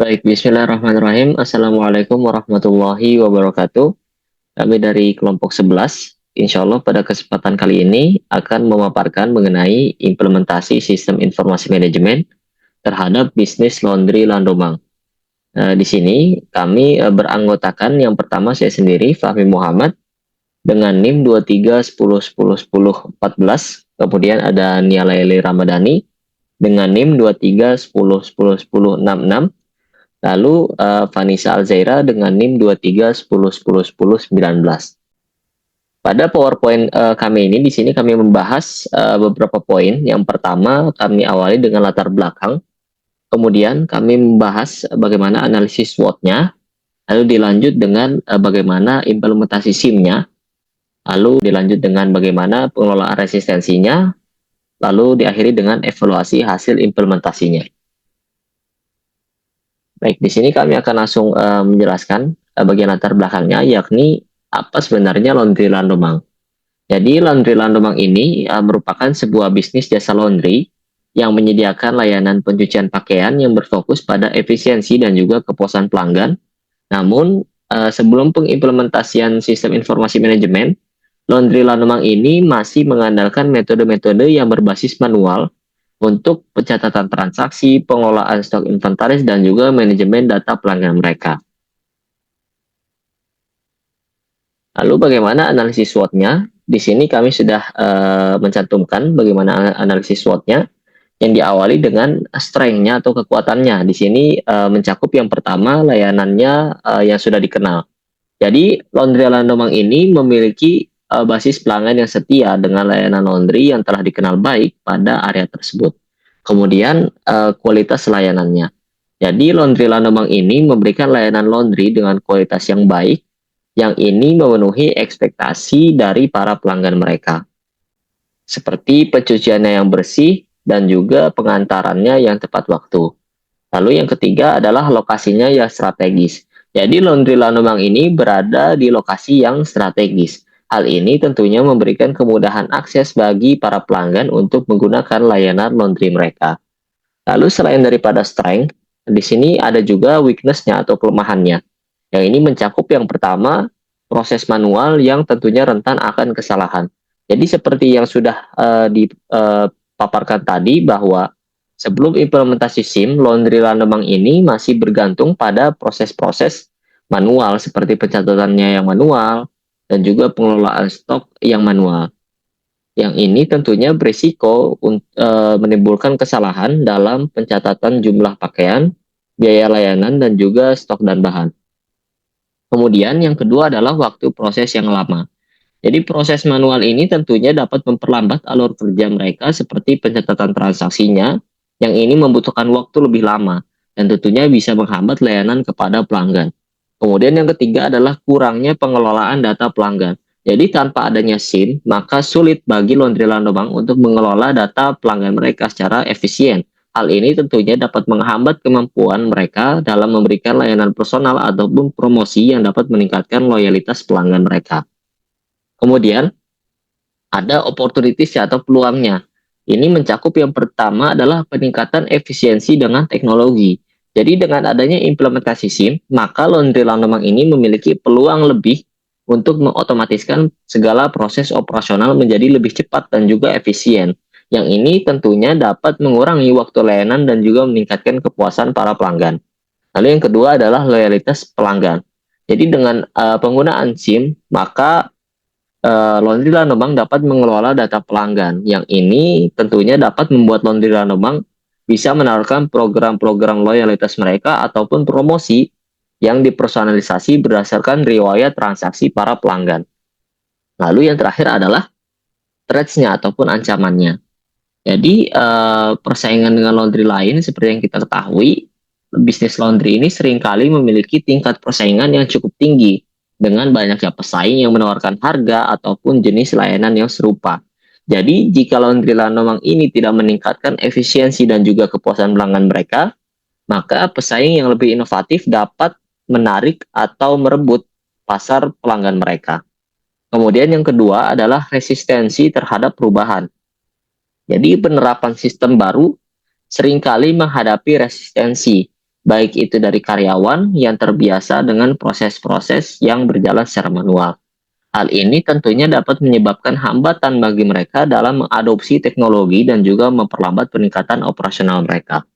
Baik, bismillahirrahmanirrahim. Assalamualaikum warahmatullahi wabarakatuh. Kami dari kelompok 11, insya Allah pada kesempatan kali ini akan memaparkan mengenai implementasi sistem informasi manajemen terhadap bisnis laundry Landomang. Di sini kami beranggotakan yang pertama saya sendiri, Fahmi Muhammad, dengan NIM 2310101014. Kemudian ada Nia Laili Ramadhani dengan NIM 2310101066. Lalu Vanessa Alzaira dengan NIM 2310101019. Pada PowerPoint kami ini di sini kami membahas beberapa poin. Yang pertama kami awali dengan latar belakang, kemudian kami membahas bagaimana analisis SWOT-nya, lalu dilanjut dengan bagaimana implementasi SIM-nya, lalu dilanjut dengan bagaimana pengelolaan resistensinya, lalu diakhiri dengan evaluasi hasil implementasinya. Baik, di sini kami akan langsung menjelaskan bagian latar belakangnya, yakni apa sebenarnya laundry Landomang. Jadi laundry Landomang ini merupakan sebuah bisnis jasa laundry yang menyediakan layanan pencucian pakaian yang berfokus pada efisiensi dan juga kepuasan pelanggan. Namun sebelum pengimplementasian sistem informasi manajemen, laundry Landomang ini masih mengandalkan metode-metode yang berbasis manual untuk pencatatan transaksi, pengelolaan stok inventaris, dan juga manajemen data pelanggan mereka. Lalu bagaimana analisis SWOT-nya? Di sini kami sudah mencantumkan bagaimana analisis SWOT-nya yang diawali dengan strength-nya atau kekuatannya. Di sini mencakup yang pertama layanannya yang sudah dikenal. Jadi laundry Landomang ini memiliki basis pelanggan yang setia dengan layanan laundry yang telah dikenal baik pada area tersebut. Kemudian kualitas layanannya. Jadi laundry Landomang ini memberikan layanan laundry dengan kualitas yang baik, yang ini memenuhi ekspektasi dari para pelanggan mereka. Seperti pencuciannya yang bersih dan juga pengantarannya yang tepat waktu. Lalu yang ketiga adalah lokasinya yang strategis. Jadi laundry Landomang ini berada di lokasi yang strategis. Hal ini tentunya memberikan kemudahan akses bagi para pelanggan untuk menggunakan layanan laundry mereka. Lalu selain daripada strength, di sini ada juga weakness-nya atau kelemahannya. Yang ini mencakup yang pertama, proses manual yang tentunya rentan akan kesalahan. Jadi seperti yang sudah dipaparkan tadi bahwa sebelum implementasi SIM, laundry Landomang ini masih bergantung pada proses-proses manual seperti pencatatannya yang manual dan juga pengelolaan stok yang manual. Yang ini tentunya berisiko menimbulkan kesalahan dalam pencatatan jumlah pakaian, biaya layanan, dan juga stok dan bahan. Kemudian yang kedua adalah waktu proses yang lama. Jadi proses manual ini tentunya dapat memperlambat alur kerja mereka seperti pencatatan transaksinya, yang ini membutuhkan waktu lebih lama dan tentunya bisa menghambat layanan kepada pelanggan. Kemudian yang ketiga adalah kurangnya pengelolaan data pelanggan. Jadi tanpa adanya SIM, maka sulit bagi laundry Landomang untuk mengelola data pelanggan mereka secara efisien. Hal ini tentunya dapat menghambat kemampuan mereka dalam memberikan layanan personal ataupun promosi yang dapat meningkatkan loyalitas pelanggan mereka. Kemudian ada opportunities atau peluangnya. Ini mencakup yang pertama adalah peningkatan efisiensi dengan teknologi. Jadi dengan adanya implementasi SIM, maka laundry Landomang ini memiliki peluang lebih untuk mengotomatiskan segala proses operasional menjadi lebih cepat dan juga efisien. Yang ini tentunya dapat mengurangi waktu layanan dan juga meningkatkan kepuasan para pelanggan. Lalu yang kedua adalah loyalitas pelanggan. Jadi dengan penggunaan SIM, maka laundry Landomang dapat mengelola data pelanggan. Yang ini tentunya dapat membuat laundry Landomang bisa menawarkan program-program loyalitas mereka ataupun promosi yang dipersonalisasi berdasarkan riwayat transaksi para pelanggan. Lalu yang terakhir adalah threats-nya ataupun ancamannya. Jadi persaingan dengan laundry lain seperti yang kita ketahui, bisnis laundry ini seringkali memiliki tingkat persaingan yang cukup tinggi dengan banyaknya pesaing yang menawarkan harga ataupun jenis layanan yang serupa. Jadi jika laundry Landomang ini tidak meningkatkan efisiensi dan juga kepuasan pelanggan mereka, maka pesaing yang lebih inovatif dapat menarik atau merebut pasar pelanggan mereka. Kemudian yang kedua adalah resistensi terhadap perubahan. Jadi penerapan sistem baru seringkali menghadapi resistensi. baik itu dari karyawan yang terbiasa dengan proses-proses yang berjalan secara manual. Hal ini tentunya dapat menyebabkan hambatan bagi mereka dalam mengadopsi teknologi dan juga memperlambat peningkatan operasional mereka.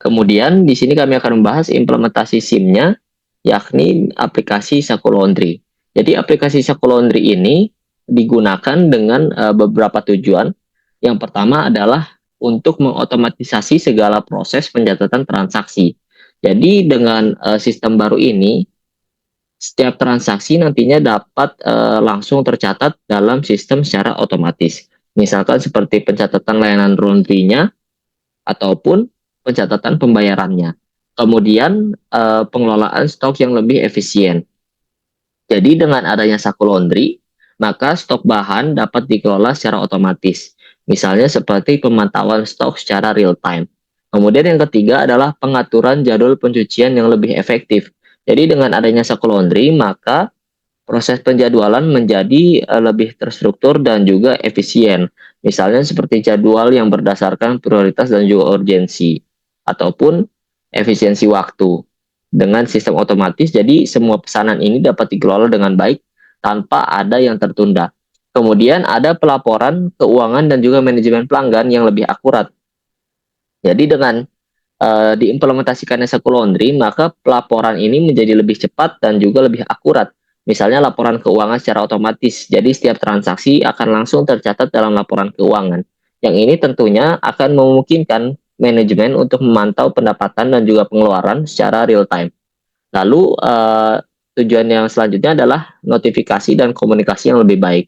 Kemudian di sini kami akan membahas implementasi SIM-nya, yakni aplikasi Saku Laundry. Jadi aplikasi Saku Laundry ini digunakan dengan beberapa tujuan. Yang pertama adalah untuk mengotomatisasi segala proses pencatatan transaksi. Jadi dengan sistem baru ini, setiap transaksi nantinya dapat langsung tercatat dalam sistem secara otomatis. Misalkan seperti pencatatan layanan laundry-nya ataupun pencatatan pembayarannya. Kemudian pengelolaan stok yang lebih efisien. Jadi dengan adanya Saku Laundry, maka stok bahan dapat dikelola secara otomatis. Misalnya seperti pemantauan stok secara real time. Kemudian yang ketiga adalah pengaturan jadwal pencucian yang lebih efektif. Jadi dengan adanya Saku Laundry, maka proses penjadwalan menjadi lebih terstruktur dan juga efisien. Misalnya seperti jadwal yang berdasarkan prioritas dan juga urgensi, ataupun efisiensi waktu. Dengan sistem otomatis, jadi semua pesanan ini dapat dikelola dengan baik tanpa ada yang tertunda. Kemudian ada pelaporan keuangan dan juga manajemen pelanggan yang lebih akurat. Jadi dengan diimplementasikannya Saku Laundry, maka pelaporan ini menjadi lebih cepat dan juga lebih akurat. Misalnya laporan keuangan secara otomatis, jadi setiap transaksi akan langsung tercatat dalam laporan keuangan. Yang ini tentunya akan memungkinkan manajemen untuk memantau pendapatan dan juga pengeluaran secara real time. Lalu tujuan yang selanjutnya adalah notifikasi dan komunikasi yang lebih baik.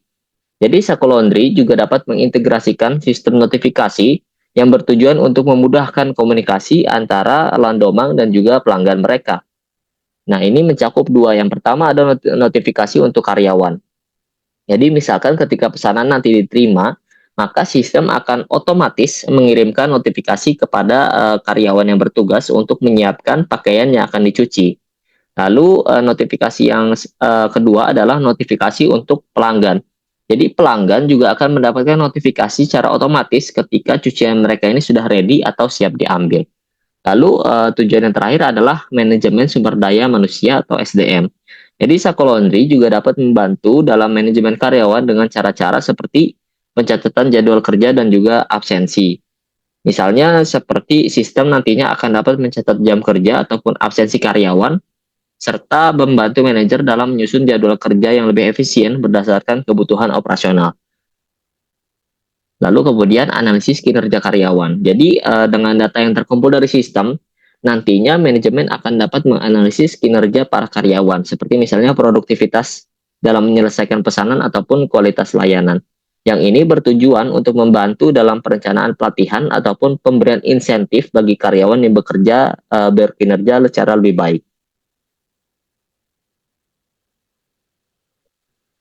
Jadi Saku Laundry juga dapat mengintegrasikan sistem notifikasi yang bertujuan untuk memudahkan komunikasi antara Landomang dan juga pelanggan mereka. Nah, ini mencakup dua. Yang pertama ada notifikasi untuk karyawan. Jadi misalkan ketika pesanan nanti diterima, maka sistem akan otomatis mengirimkan notifikasi kepada karyawan yang bertugas untuk menyiapkan pakaian yang akan dicuci. Lalu notifikasi yang kedua adalah notifikasi untuk pelanggan. Jadi pelanggan juga akan mendapatkan notifikasi secara otomatis ketika cucian mereka ini sudah ready atau siap diambil. Lalu tujuan yang terakhir adalah manajemen sumber daya manusia atau SDM. Jadi Saku Laundry juga dapat membantu dalam manajemen karyawan dengan cara-cara seperti pencatatan jadwal kerja dan juga absensi. Misalnya seperti sistem nantinya akan dapat mencatat jam kerja ataupun absensi karyawan serta membantu manajer dalam menyusun jadwal kerja yang lebih efisien berdasarkan kebutuhan operasional. Lalu kemudian analisis kinerja karyawan. Jadi dengan data yang terkumpul dari sistem, nantinya manajemen akan dapat menganalisis kinerja para karyawan, seperti misalnya produktivitas dalam menyelesaikan pesanan ataupun kualitas layanan. Yang ini bertujuan untuk membantu dalam perencanaan pelatihan ataupun pemberian insentif bagi karyawan yang bekerja berkinerja secara lebih baik.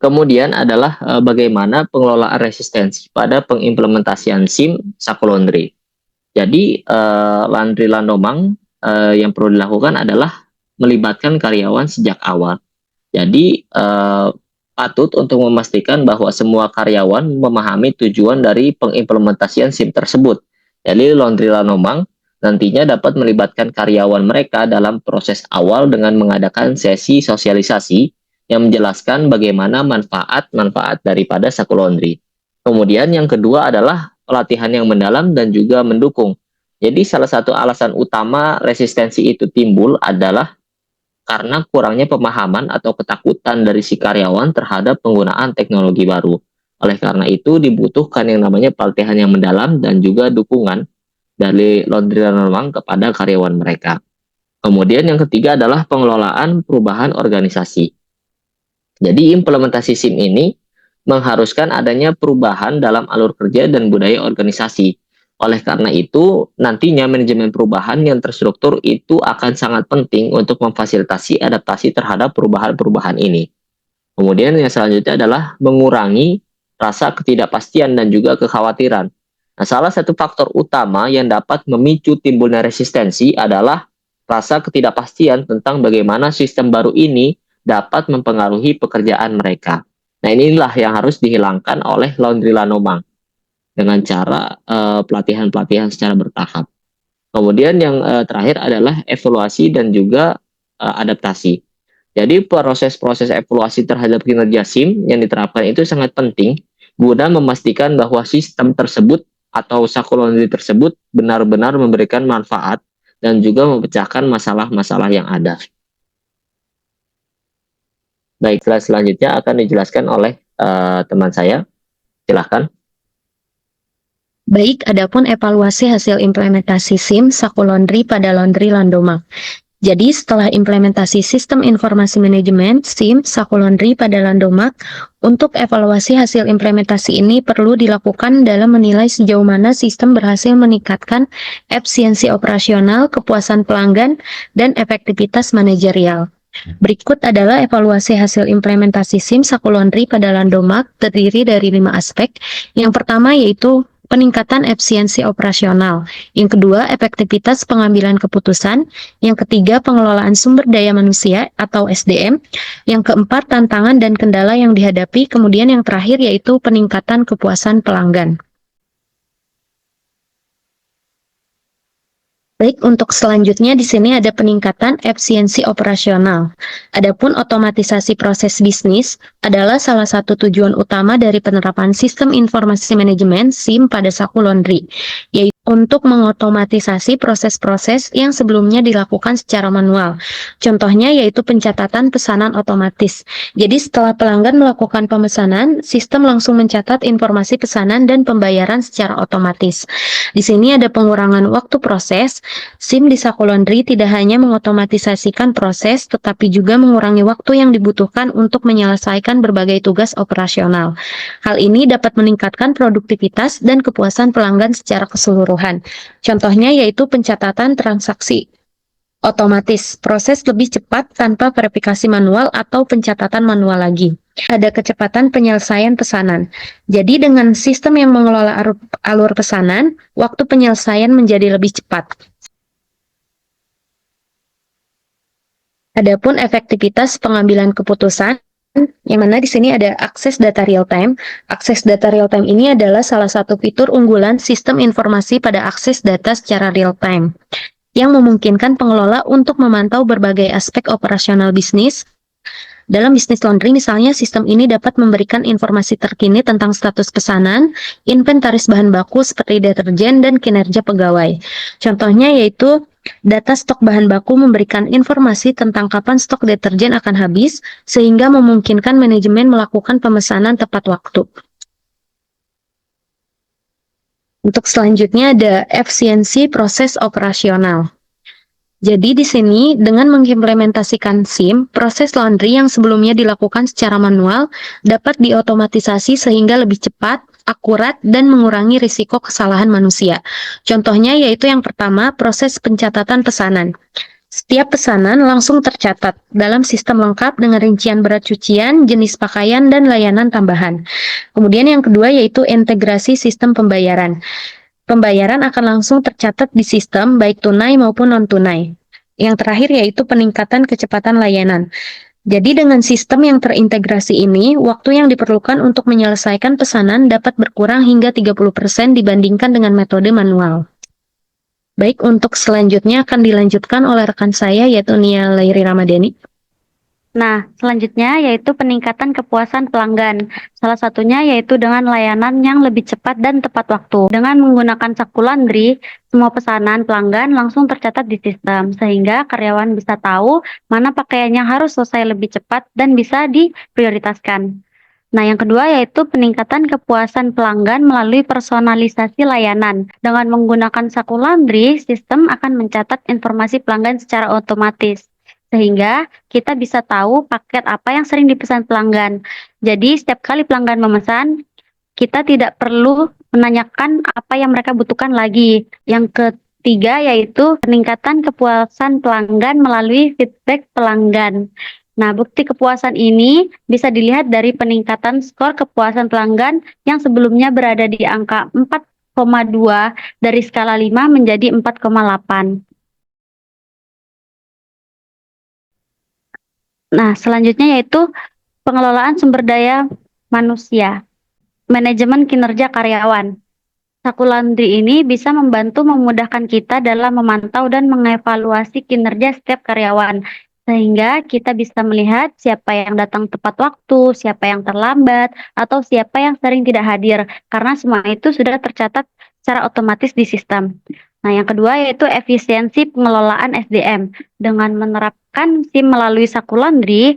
Kemudian adalah bagaimana pengelolaan resistensi pada pengimplementasian SIM Saku Laundry. Jadi Laundry Landomang yang perlu dilakukan adalah melibatkan karyawan sejak awal. Jadi patut untuk memastikan bahwa semua karyawan memahami tujuan dari pengimplementasian SIM tersebut. Jadi Laundry Landomang nantinya dapat melibatkan karyawan mereka dalam proses awal dengan mengadakan sesi sosialisasi yang menjelaskan bagaimana manfaat-manfaat daripada Saku Laundry. Kemudian yang kedua adalah pelatihan yang mendalam dan juga mendukung. Jadi salah satu alasan utama resistensi itu timbul adalah karena kurangnya pemahaman atau ketakutan dari si karyawan terhadap penggunaan teknologi baru. Oleh karena itu dibutuhkan yang namanya pelatihan yang mendalam dan juga dukungan dari Laundry Landomang kepada karyawan mereka. Kemudian yang ketiga adalah pengelolaan perubahan organisasi. Jadi implementasi SIM ini mengharuskan adanya perubahan dalam alur kerja dan budaya organisasi. Oleh karena itu, nantinya manajemen perubahan yang terstruktur itu akan sangat penting untuk memfasilitasi adaptasi terhadap perubahan-perubahan ini. Kemudian yang selanjutnya adalah mengurangi rasa ketidakpastian dan juga kekhawatiran. Nah, salah satu faktor utama yang dapat memicu timbulnya resistensi adalah rasa ketidakpastian tentang bagaimana sistem baru ini dapat mempengaruhi pekerjaan mereka. Nah, inilah yang harus dihilangkan oleh Laundry Landomang. dengan cara pelatihan-pelatihan secara bertahap. Kemudian yang terakhir adalah evaluasi dan juga adaptasi. Jadi proses-proses evaluasi terhadap kinerja SIM yang diterapkan itu sangat penting guna memastikan bahwa sistem tersebut atau sakulondi tersebut benar-benar memberikan manfaat dan juga memecahkan masalah-masalah yang ada. Baik, selanjutnya akan dijelaskan oleh teman saya. Silahkan. Baik, adapun evaluasi hasil implementasi SIM Saku Laundry pada Laundry Landomac. Jadi setelah implementasi sistem informasi manajemen SIM Saku Laundry pada Landomac, untuk evaluasi hasil implementasi ini perlu dilakukan dalam menilai sejauh mana sistem berhasil meningkatkan efisiensi operasional, kepuasan pelanggan, dan efektivitas manajerial. Berikut adalah evaluasi hasil implementasi SIM Saku Laundry pada Landomac, terdiri dari 5 aspek. Yang pertama yaitu peningkatan efisiensi operasional. Yang kedua, efektivitas pengambilan keputusan. Yang ketiga, pengelolaan sumber daya manusia atau SDM. Yang keempat, tantangan dan kendala yang dihadapi. Kemudian yang terakhir yaitu peningkatan kepuasan pelanggan. Baik, untuk selanjutnya di sini ada peningkatan efisiensi operasional. Adapun otomatisasi proses bisnis adalah salah satu tujuan utama dari penerapan sistem informasi manajemen SIM pada Saku Laundry, yaitu untuk mengotomatisasi proses-proses yang sebelumnya dilakukan secara manual. Contohnya yaitu pencatatan pesanan otomatis. Jadi setelah pelanggan melakukan pemesanan, sistem langsung mencatat informasi pesanan dan pembayaran secara otomatis. Di sini ada pengurangan waktu proses. SIM di Saku Laundry tidak hanya mengotomatisasikan proses, tetapi juga mengurangi waktu yang dibutuhkan untuk menyelesaikan berbagai tugas operasional. Hal ini dapat meningkatkan produktivitas dan kepuasan pelanggan secara keseluruhan. Contohnya yaitu pencatatan transaksi otomatis, proses lebih cepat tanpa verifikasi manual atau pencatatan manual lagi. Ada kecepatan penyelesaian pesanan. Jadi dengan sistem yang mengelola alur pesanan, waktu penyelesaian menjadi lebih cepat. Adapun efektivitas pengambilan keputusan, yang mana di sini ada akses data real time. Akses data real time ini adalah salah satu fitur unggulan sistem informasi pada akses data secara real time, yang memungkinkan pengelola untuk memantau berbagai aspek operasional bisnis. Dalam bisnis laundry misalnya, sistem ini dapat memberikan informasi terkini tentang status pesanan, inventaris bahan baku seperti deterjen, dan kinerja pegawai. Contohnya yaitu data stok bahan baku memberikan informasi tentang kapan stok deterjen akan habis, sehingga memungkinkan manajemen melakukan pemesanan tepat waktu. Untuk selanjutnya ada efisiensi proses operasional. Jadi di sini dengan mengimplementasikan SIM, proses laundry yang sebelumnya dilakukan secara manual dapat diotomatisasi sehingga lebih cepat, akurat, dan mengurangi risiko kesalahan manusia. Contohnya yaitu yang pertama, proses pencatatan pesanan. Setiap pesanan langsung tercatat dalam sistem lengkap dengan rincian berat cucian, jenis pakaian, dan layanan tambahan. Kemudian yang kedua yaitu integrasi sistem pembayaran. Pembayaran akan langsung tercatat di sistem baik tunai maupun non-tunai. Yang terakhir yaitu peningkatan kecepatan layanan. Jadi dengan sistem yang terintegrasi ini, waktu yang diperlukan untuk menyelesaikan pesanan dapat berkurang hingga 30% dibandingkan dengan metode manual. Baik, untuk selanjutnya akan dilanjutkan oleh rekan saya yaitu Nia Lairi Ramadhani. Nah, selanjutnya yaitu peningkatan kepuasan pelanggan. Salah satunya yaitu dengan layanan yang lebih cepat dan tepat waktu. Dengan menggunakan Saku Laundry, semua pesanan pelanggan langsung tercatat di sistem, sehingga karyawan bisa tahu mana pakaian yang harus selesai lebih cepat dan bisa diprioritaskan. Nah, yang kedua yaitu peningkatan kepuasan pelanggan melalui personalisasi layanan. Dengan menggunakan Saku Laundry, sistem akan mencatat informasi pelanggan secara otomatis, sehingga kita bisa tahu paket apa yang sering dipesan pelanggan. Jadi setiap kali pelanggan memesan, kita tidak perlu menanyakan apa yang mereka butuhkan lagi. Yang ketiga yaitu peningkatan kepuasan pelanggan melalui feedback pelanggan. Nah, bukti kepuasan ini bisa dilihat dari peningkatan skor kepuasan pelanggan yang sebelumnya berada di angka 4,2 dari skala 5 menjadi 4,8. Nah, selanjutnya yaitu pengelolaan sumber daya manusia, manajemen kinerja karyawan. Saku Laundry ini bisa membantu memudahkan kita dalam memantau dan mengevaluasi kinerja setiap karyawan, sehingga kita bisa melihat siapa yang datang tepat waktu, siapa yang terlambat, atau siapa yang sering tidak hadir, karena semua itu sudah tercatat secara otomatis di sistem. Nah, yang kedua yaitu efisiensi pengelolaan SDM. Dengan menerapkan SIM melalui Saku Laundry,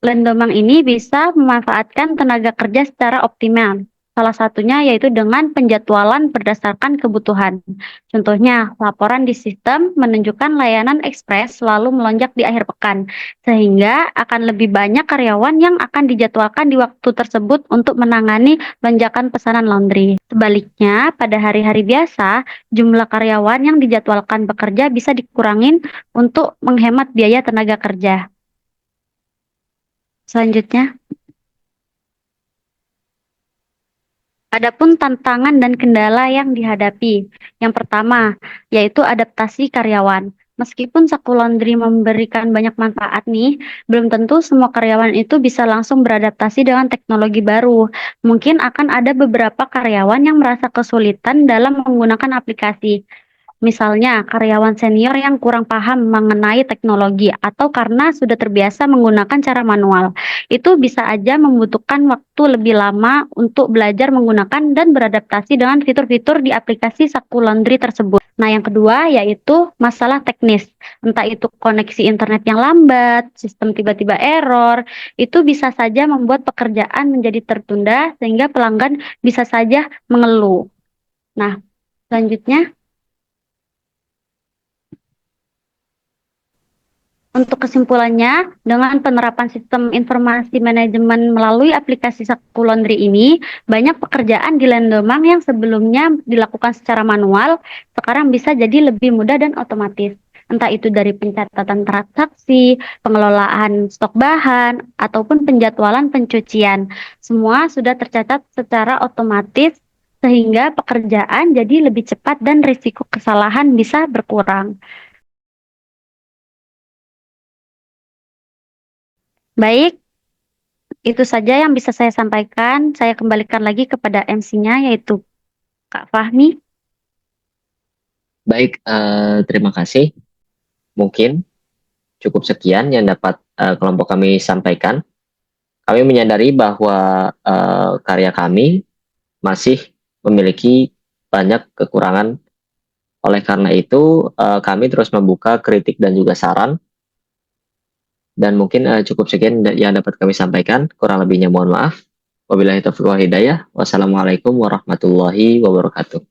Lendomang ini bisa memanfaatkan tenaga kerja secara optimal. Salah satunya yaitu dengan penjadwalan berdasarkan kebutuhan. Contohnya, laporan di sistem menunjukkan layanan ekspres selalu melonjak di akhir pekan, sehingga akan lebih banyak karyawan yang akan dijadwalkan di waktu tersebut untuk menangani lonjakan pesanan laundry. Sebaliknya, pada hari-hari biasa, jumlah karyawan yang dijadwalkan bekerja bisa dikurangin untuk menghemat biaya tenaga kerja. Selanjutnya, adapun tantangan dan kendala yang dihadapi. Yang pertama, yaitu adaptasi karyawan. Meskipun Saku Laundry memberikan banyak manfaat nih, belum tentu semua karyawan itu bisa langsung beradaptasi dengan teknologi baru. Mungkin akan ada beberapa karyawan yang merasa kesulitan dalam menggunakan aplikasi. Misalnya, karyawan senior yang kurang paham mengenai teknologi atau karena sudah terbiasa menggunakan cara manual. Itu bisa aja membutuhkan waktu lebih lama untuk belajar menggunakan dan beradaptasi dengan fitur-fitur di aplikasi Saku Laundry tersebut. Nah, yang kedua yaitu masalah teknis. Entah itu koneksi internet yang lambat, sistem tiba-tiba error, itu bisa saja membuat pekerjaan menjadi tertunda sehingga pelanggan bisa saja mengeluh. Nah, selanjutnya, untuk kesimpulannya, dengan penerapan sistem informasi manajemen melalui aplikasi Saku Laundry ini, banyak pekerjaan di Lendomang yang sebelumnya dilakukan secara manual, sekarang bisa jadi lebih mudah dan otomatis. Entah itu dari pencatatan transaksi, pengelolaan stok bahan, ataupun penjadwalan pencucian. Semua sudah tercatat secara otomatis sehingga pekerjaan jadi lebih cepat dan risiko kesalahan bisa berkurang. Baik, itu saja yang bisa saya sampaikan. Saya kembalikan lagi kepada MC-nya yaitu Kak Fahmi. Baik, terima kasih. Mungkin cukup sekian yang dapat kelompok kami sampaikan. Kami menyadari bahwa karya kami masih memiliki banyak kekurangan. Oleh karena itu, kami terus membuka kritik dan juga saran. Dan mungkin cukup sekian yang dapat kami sampaikan. Kurang lebihnya mohon maaf. Wabillahi taufiq wal hidayah. Wassalamualaikum warahmatullahi wabarakatuh.